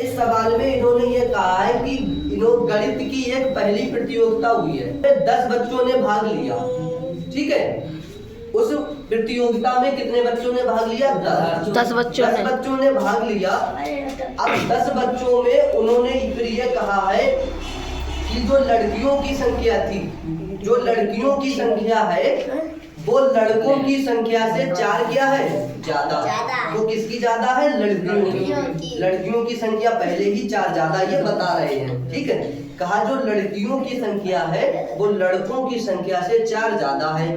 इस सवाल में इन्होंने ये कहा है कि गणित की एक पहली प्रतियोगिता हुई है, 10 बच्चों ने भाग लिया। ठीक है, उस प्रतियोगिता में कितने बच्चों ने भाग लिया? 10 बच्चों ने भाग लिया। अब 10 बच्चों में उन्होंने फिर ये कहा है कि जो लड़कियों की संख्या थी, जो लड़कियों की संख्या है वो लड़कों की संख्या से 4 क्या है? ज्यादा। वो किसकी ज्यादा है? लड़कियों की। लड़कियों की संख्या पहले ही 4 ज्यादा, ये बता रहे हैं। ठीक है, कहा जो लड़कियों की संख्या है वो लड़कों की संख्या से 4 ज्यादा है।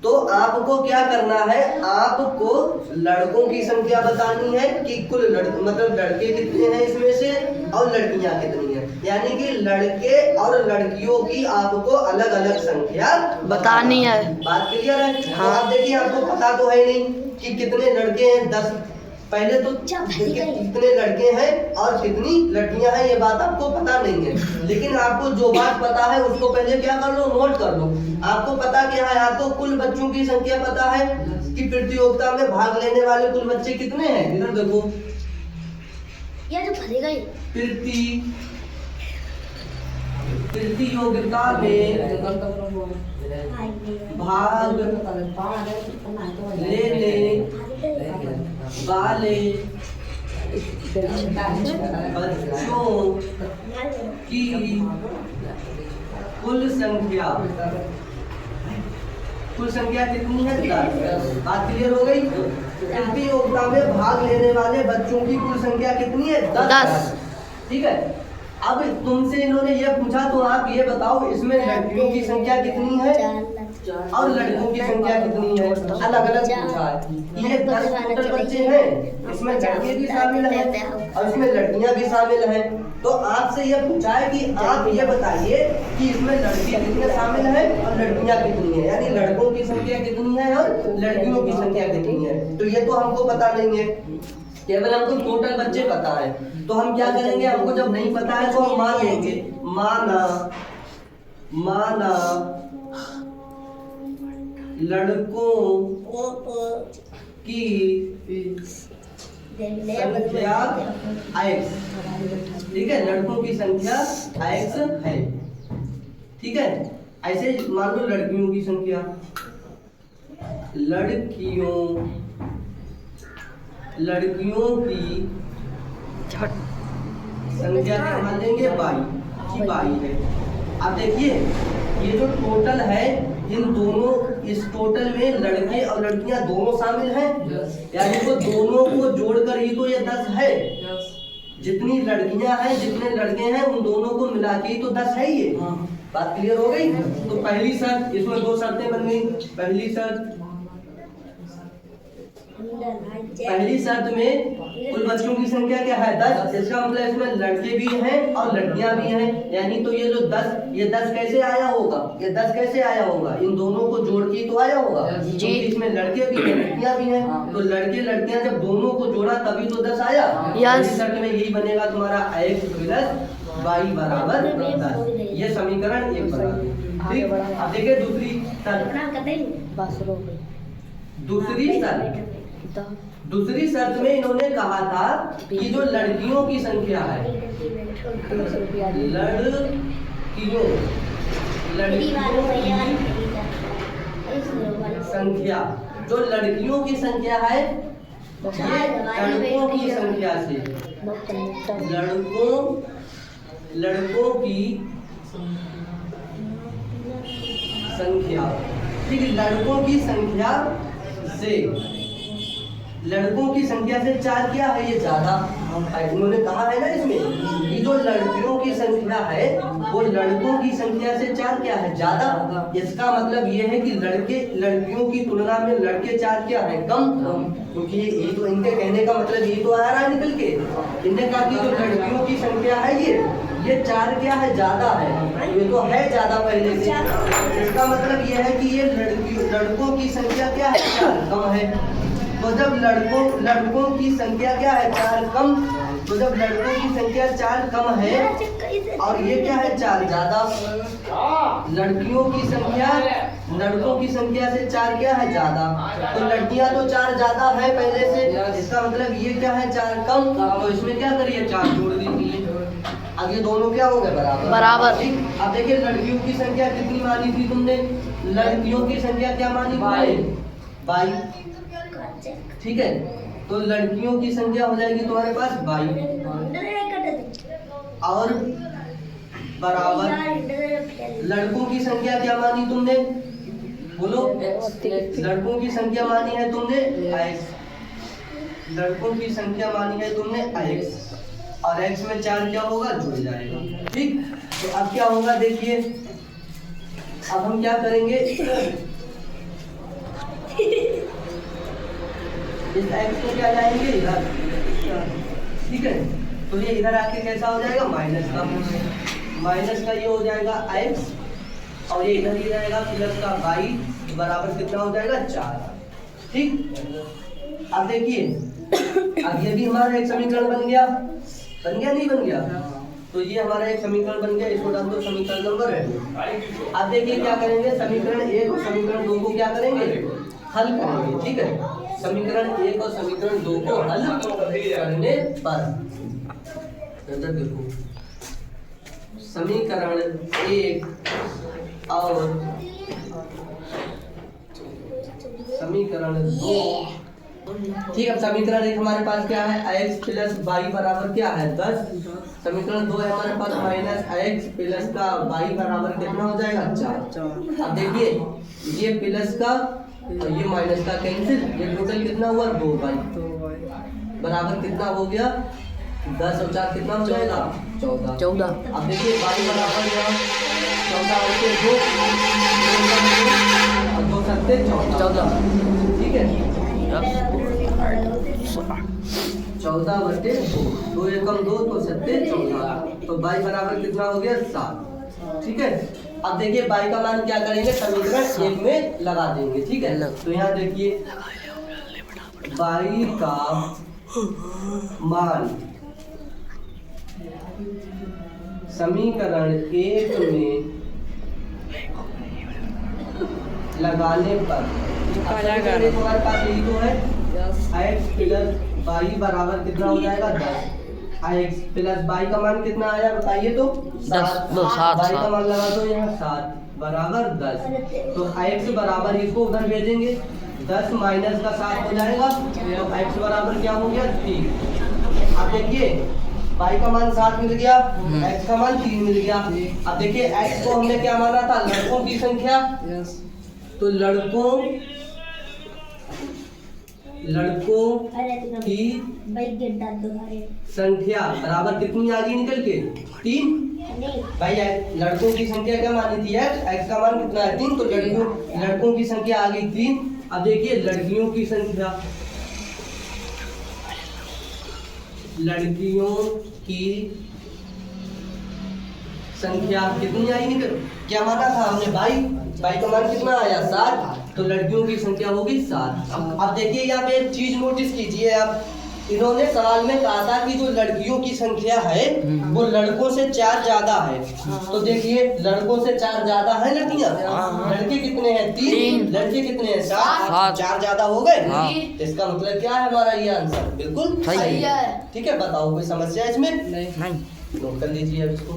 तो आपको क्या करना है? आपको लड़कों की संख्या बतानी है कि कुल मतलब लड़के कितने हैं इसमें से और लड़कियां कितनी हैं, यानी कि लड़के और लड़कियों की आपको अलग अलग संख्या बतानी है। बात क्लियर है? हाँ। तो आप देखिए, आपको पता तो है नहीं कि कितने लड़के हैं, 10 पहले तो कितने लड़के हैं और कितनी लड़कियां हैं, ये बात आपको पता नहीं है। लेकिन आपको जो बात पता है उसको पहले क्या कर लो? नोट कर लो। आपको पता क्या है? आपको कुल बच्चों की संख्या पता है कि प्रतियोगिता में भाग लेने वाले कुल बच्चे कितने हैं। इधर देखो, प्रतियोगिता में भाग लेने वाले बच्चों की कुल संख्या कितनी है? 10। बात क्लियर हो गई? प्रतियोगिता में भाग लेने वाले बच्चों की कुल संख्या कितनी है? 10। ठीक है, अब तुमसे इन्होंने ये पूछा तो आप ये बताओ इसमें लड़कियों की संख्या कितनी है और लड़कों की संख्या कितनी है? अलग अलग पूछा है। ये 10 टोटल बच्चे हैं, इसमें लड़के भी शामिल हैं और इसमें लड़कियां भी शामिल हैं। तो आपसे ये पूछा है कि आप ये बताइए कि इसमें लड़के कितने शामिल हैं और लड़कियां कितनी है, यानी लड़कों की संख्या कितनी है और लड़कियों की संख्या कितनी है। तो ये तो हमको पता नहीं है, केवल हमको टोटल बच्चे पता है। तो हम क्या करेंगे? हमको जब नहीं पता है तो हम मान लेंगे। माना लड़कों की संख्या x, ठीक है, लड़कों की संख्या x है। ठीक है, ऐसे मान लो लड़कियों की संख्या, लड़कियों की संख्या क्या मान लेंगे? 22 है। अब देखिए, ये जो टोटल है, इन दोनों, इस टोटल में लड़के और लड़कियां दोनों शामिल हैं, यानी वो दोनों को जोड़कर ही तो ये 10 है। जितनी लड़कियां हैं जितने लड़के हैं उन दोनों को मिला के ही तो 10 है ये। बात क्लियर हो गई? तो पहली शर्त, इसमें 2 शर्तें बन गई। पहली शर्त में कुल बच्चों की संख्या क्या है? 10। इसका मतलब इसमें लड़के भी हैं और लड़कियां भी हैं, यानी तो ये जो 10, ये 10 कैसे आया होगा? ये 10 कैसे आया होगा? इन दोनों को जोड़ के तो आया होगा जी। इसमें लड़के भी हैं लड़कियां भी हैं, तो लड़के लड़कियां जब दोनों को जोड़ा तभी तो 10 आया। पहली शर्त में यही बनेगा तुम्हारा x + y बराबर 10। ये समीकरण 1 बराबर। ठीक, अब देखिए दूसरी शर्त में इन्होंने कहा था कि जो लड़कियों की संख्या है, संख्या, जो लड़कियों की संख्या है ये लड़कों की संख्या से, लड़कों की संख्या, ठीक, लड़कों की संख्या से 4 क्या है? ये ज्यादा। उन्होंने कहा है ना इसमें कि जो लड़कियों की संख्या है वो लड़कों की संख्या से 4 क्या है? ज्यादा। इसका मतलब ये है कि लड़कियों की तुलना में लड़के 4 क्या है? कम। क्योंकि ये तो इनके कहने का मतलब ये तो आ रहा है निकल के, इन्होंने कहा कि जो लड़कियों की संख्या है ये 4 क्या है? ज्यादा है। ये तो है ज्यादा पहले से, इसका मतलब ये है कि ये लड़कों की संख्या क्या है? 4 कम है। तो जब लड़कों की संख्या क्या है? 4 कम। तो जब लड़कों की संख्या 4 कम है और ये क्या है? 4 ज्यादा। लड़कों की संख्या से 4 क्या है? ज्यादा। तो लड़कियां तो 4 ज्यादा है पहले से, इसका मतलब ये क्या है? 4 कम। तो इसमें क्या करिए? 4 जोड़ दीजिए। अब ये दोनों क्या हो गए? बराबर बराबर। ठीक। अब देखिए लड़कियों की संख्या कितनी मानी थी तुमने? लड़कियों की संख्या क्या मानी तुमने? 22। ठीक है, तो लड़कियों की संख्या हो जाएगी तुम्हारे पास 22 और बराबर लड़कों की संख्या क्या मानी तुमने? बोलो। लड़कों की संख्या मानी है तुमने x। लड़कों की संख्या मानी है तुमने x और x में 4 क्या होगा? जुड़ जाएगा। ठीक, तो अब क्या होगा देखिए, अब हम क्या करेंगे, इस x को क्या लाएंगे? इधर। ठीक है, तो ये इधर आके कैसा हो जाएगा? माइनस का ये हो जाएगा x और ये इधर ही रहेगा प्लस का y बराबर कितना हो जाएगा? 4। ठीक, अब देखिए, अब ये भी हमारा एक समीकरण बन गया नहीं बन गया? तो ये हमारा एक समीकरण बन गया, इसको डाल दो समीकरण नंबर है। अब देखिए क्या करेंगे, समीकरण 1 और समीकरण 2 को क्या करेंगे? हल करेंगे। ठीक है, समीकरण 1 और समीकरण 2 को हल करने पर देखो, समीकरण 1 और समीकरण 2। ठीक है, समीकरण 1 हमारे पास क्या है? x प्लस y बराबर क्या है? 10। समीकरण 2 है हमारे पास माइनस x प्लस का y बराबर कितना हो जाएगा? 4। अब देखिए, ये प्लस का और ये माइनस का कैंसिल, ये टोटल कितना हुआ? 2y बराबर कितना हो गया? 10 और 4 कितना हो जाएगा? 14। अब देखिए y बराबर यहाँ 14 और 2 और 2 सत्ते 14। ठीक है, 14/2, 2 एकम 2 तो 7 14, तो y बराबर कितना हो गया? 7। ठीक है, अब देखिए y का मान क्या करेंगे? समीकरण 1 में लगा देंगे। ठीक है, तो यहाँ देखिए y का मान समीकरण 1 में लगाने पर हमारे पास यही तो है, x प्लस y बराबर कितना हो जाएगा? 10। x प्लस y का मान कितना आया बताइए तो? 7। y का मान लगा दो यहाँ 7 बराबर 10। तो x बराबर इसको उधर भेजेंगे, 10 माइनस का 7 हो जाएगा, तो x बराबर क्या हो गया? 3। अब देखिए y का मान 7 मिल गया, x का मान 3 मिल गया। अब देखिए x को हमने क्या माना था? लड़कों की संख्या। तो लड़कों की संख्या बराबर कितनी आ गई निकल के? 3। भाई लड़कों की संख्या क्या मानी थी? x का मान कितना है? 3। तो लड़कों की संख्या आ गई 3। अब देखिए लड़कियों की संख्या कितनी आई निकल? क्या माना था हमने? बाई का मान कितना आया? 7। तो लड़कियों की संख्या होगी 7। अब देखिए यहाँ पे एक चीज नोटिस कीजिए आप, इन्होंने सवाल में कहा था कि जो लड़कियों की संख्या है वो लड़कों से 4 ज्यादा है। तो देखिए लड़कों से 4 ज्यादा है लड़कियां, लड़के कितने हैं? 3। लड़के कितने हैं? 7। 4 ज्यादा हो गए। तो इसका मतलब क्या है हमारा ये आंसर? बिल्कुल सही है। ठीक है, बताओ कोई समस्या इसमें? नहीं। नोट कर लीजिए अब इसको।